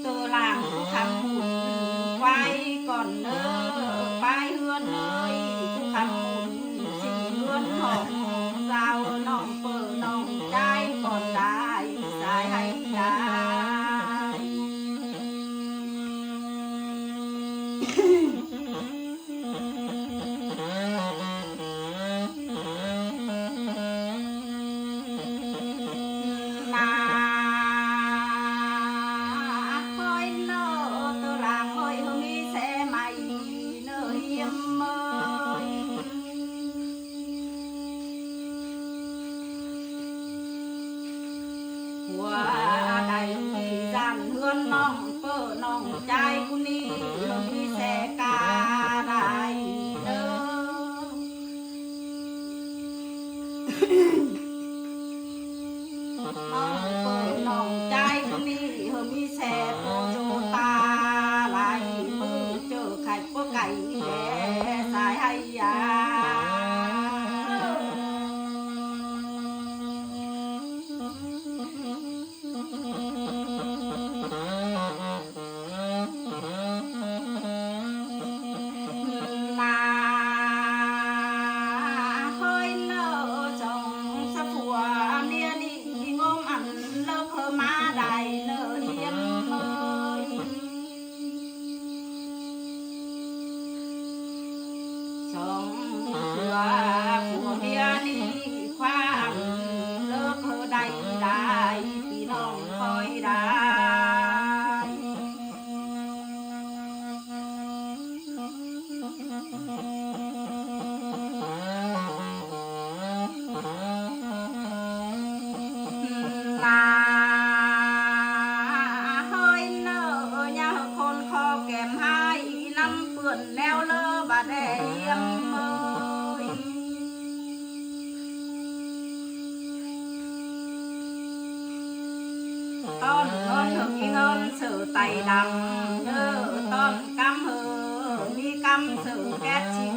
ตัวหลังคำบุญไว้ก่อนเนอไปเฮือนเลยคำบุญสิเฮือนหอมสาวน้องเปิดน้องใจก่อนได้สายให้ได้หัวใดจานเฮือนน้องเปิดน้องใจกูนี่มีแสกาได้เด้อน้องเปิดน้องใจกูนี่มีแสโตโจตาไหลมือเจอไข่พวกไก่แย่สายให้ยาสองตัวผัวเมียนี่ความเลิกเธอได้พี่น้องคอยได้ลาเฮ้ยเนอยาคนคอแก้มให้น้ำเปื่อนแล้วเลอบาดเยี่ยมต้นเงินถึงมีเงินสื่อไตดำเด้อต้นกำเหอมีกำสื่อแก๊สชิ